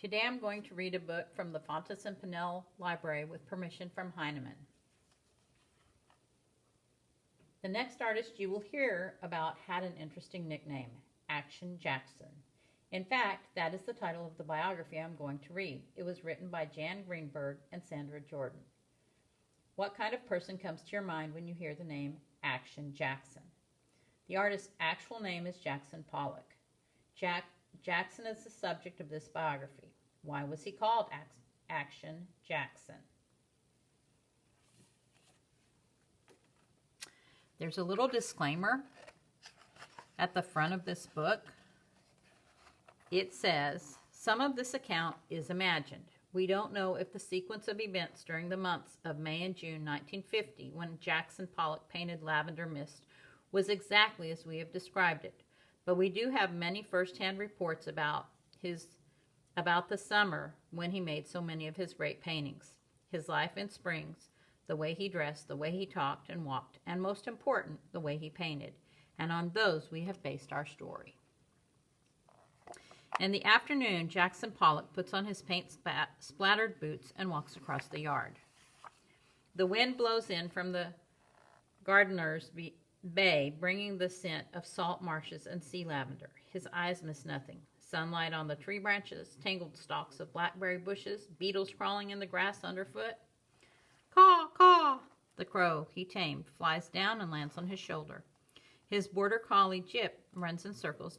Today I'm going to read a book from the Fountas and Pinnell Library with permission from Heinemann. The next artist you will hear about had an interesting nickname, Action Jackson. In fact, that is the title of the biography I'm going to read. It was written by Jan Greenberg and Sandra Jordan. What kind of person comes to your mind when you hear the name Action Jackson? The artist's actual name is Jackson Pollock. Jackson is the subject of this biography. Why was he called Action Jackson? There's a little disclaimer at the front of this book. It says, some of this account is imagined. We don't know if the sequence of events during the months of May and June 1950, when Jackson Pollock painted Lavender Mist, was exactly as we have described it. But we do have many first-hand reports about the summer when he made so many of his great paintings. His life in Springs, the way he dressed, the way he talked and walked, and most important, the way he painted. And on those we have based our story. In the afternoon, Jackson Pollock puts on his paint-splattered boots and walks across the yard. The wind blows in from the gardener's bay, bringing the scent of salt marshes and sea lavender. His eyes miss nothing. Sunlight on the tree branches, tangled stalks of blackberry bushes, beetles crawling in the grass underfoot. Caw, caw! The crow he tamed flies down and lands on his shoulder. His border collie, Jip, runs in circles,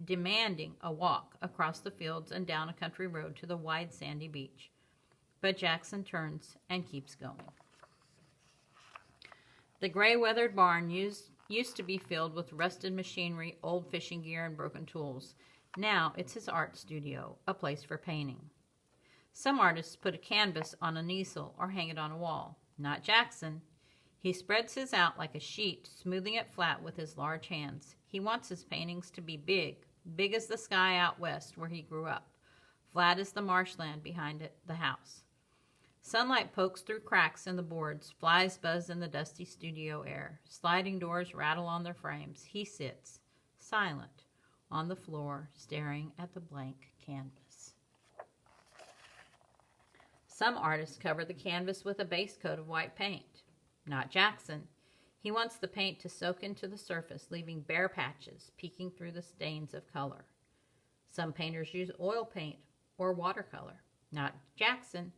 demanding a walk across the fields and down a country road to the wide sandy beach. But Jackson turns and keeps going. The gray weathered barn used to be filled with rusted machinery, old fishing gear, and broken tools. Now it's his art studio, a place for painting. Some artists put a canvas on an easel or hang it on a wall. Not Jackson. He spreads his out like a sheet, smoothing it flat with his large hands. He wants his paintings to be big, big as the sky out west where he grew up, flat as the marshland behind the house. Sunlight pokes through cracks in the boards, flies buzz in the dusty studio air, sliding doors rattle on their frames. He sits, silent, on the floor, staring at the blank canvas. Some artists cover the canvas with a base coat of white paint. Not Jackson. He wants the paint to soak into the surface, leaving bare patches peeking through the stains of color. Some painters use oil paint or watercolor. Not Jackson.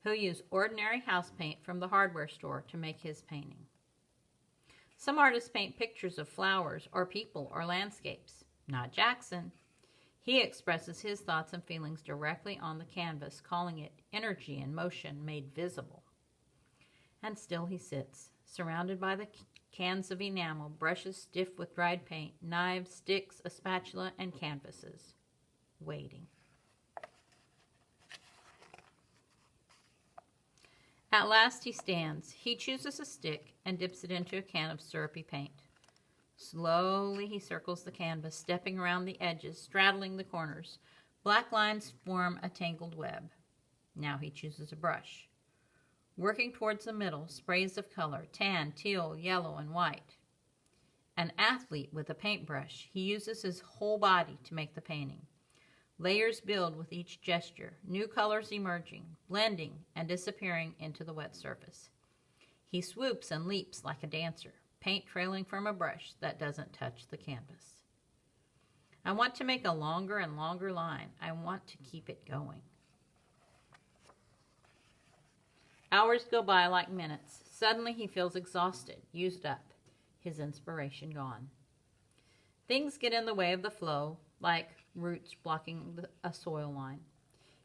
He'll use ordinary house paint from the hardware store to make his painting. Some artists paint pictures of flowers or people or landscapes. Not Jackson. He expresses his thoughts and feelings directly on the canvas, calling it energy and motion made visible. And still he sits, surrounded by the cans of enamel, brushes stiff with dried paint, knives, sticks, a spatula, and canvases, waiting. At last he stands. He chooses a stick and dips it into a can of syrupy paint. Slowly he circles the canvas, stepping around the edges, straddling the corners. Black lines form a tangled web. Now he chooses a brush. Working towards the middle, sprays of color, tan, teal, yellow, and white. An athlete with a paintbrush, he uses his whole body to make the painting. Layers build with each gesture, new colors emerging, blending, and disappearing into the wet surface. He swoops and leaps like a dancer, paint trailing from a brush that doesn't touch the canvas. I want to make a longer and longer line. I want to keep it going. Hours go by like minutes. Suddenly he feels exhausted, used up, his inspiration gone. Things get in the way of the flow, like roots blocking a soil line.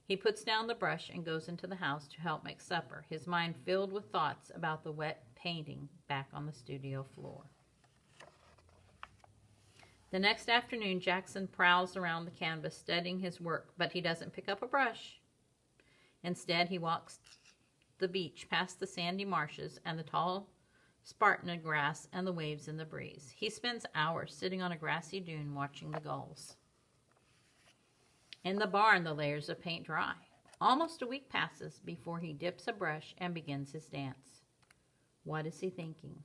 He puts down the brush and goes into the house to help make supper, his mind filled with thoughts about the wet painting back on the studio floor. The next afternoon, Jackson prowls around the canvas, studying his work, but he doesn't pick up a brush. Instead, he walks the beach past the sandy marshes and the tall spartina grass and the waves in the breeze. He spends hours sitting on a grassy dune watching the gulls. In the barn, the layers of paint dry. Almost a week passes before he dips a brush and begins his dance. What is he thinking?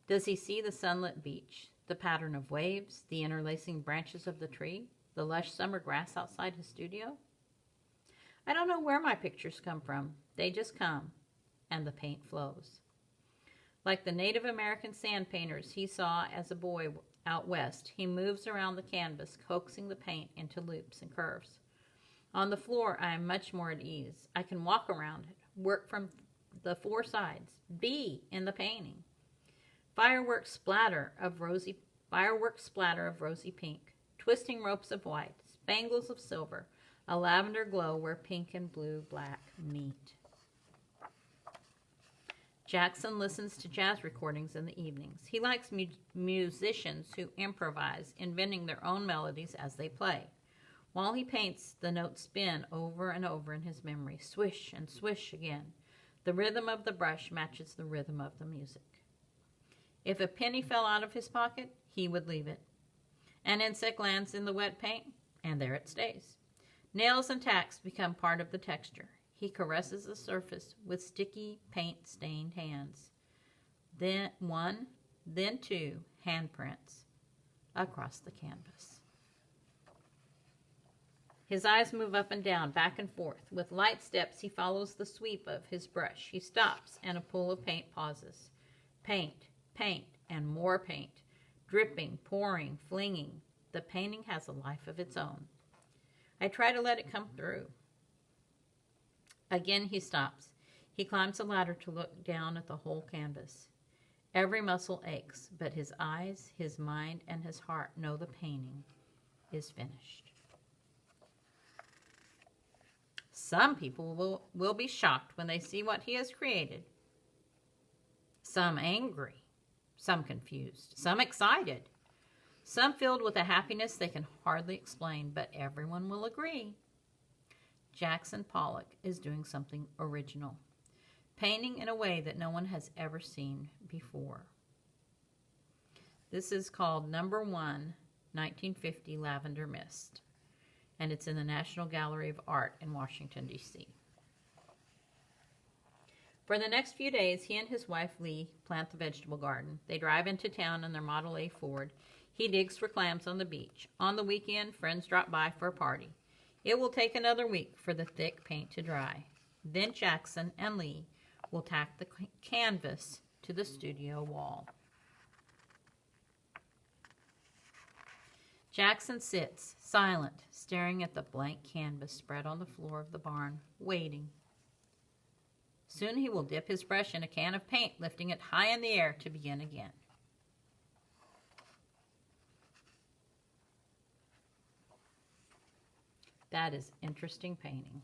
Does he see the sunlit beach, the pattern of waves, the interlacing branches of the tree, the lush summer grass outside his studio? I don't know where my pictures come from. They just come, and the paint flows. Like the Native American sand painters he saw as a boy out west, he moves around the canvas, coaxing the paint into loops and curves. On the floor, I am much more at ease. I can walk around it, work from the four sides, be in the painting. Fireworks splatter of rosy pink, twisting ropes of white, spangles of silver, a lavender glow where pink and blue black meet. Jackson listens to jazz recordings in the evenings. He likes musicians who improvise, inventing their own melodies as they play. While he paints, the notes spin over and over in his memory, swish and swish again. The rhythm of the brush matches the rhythm of the music. If a penny fell out of his pocket, he would leave it. An insect lands in the wet paint, and there it stays. Nails and tacks become part of the texture. He caresses the surface with sticky, paint-stained hands. Then one, then two handprints across the canvas. His eyes move up and down, back and forth. With light steps, he follows the sweep of his brush. He stops, and a pool of paint pauses. Paint, paint, and more paint. Dripping, pouring, flinging. The painting has a life of its own. I try to let it come through. Again he stops. He climbs a ladder to look down at the whole canvas. Every muscle aches, but his eyes, his mind, and his heart know the painting is finished. Some people will be shocked when they see what he has created. Some angry, some confused, some excited, some filled with a happiness they can hardly explain, but everyone will agree. Jackson Pollock is doing something original, painting in a way that no one has ever seen before. This is called Number 1, 1950 Lavender Mist, and it's in the National Gallery of Art in Washington, D.C. For the next few days, he and his wife Lee plant the vegetable garden. They drive into town in their Model A Ford. He digs for clams on the beach. On the weekend, friends drop by for a party. It will take another week for the thick paint to dry. Then Jackson and Lee will tack the canvas to the studio wall. Jackson sits, silent, staring at the blank canvas spread on the floor of the barn, waiting. Soon he will dip his brush in a can of paint, lifting it high in the air to begin again. That is interesting painting.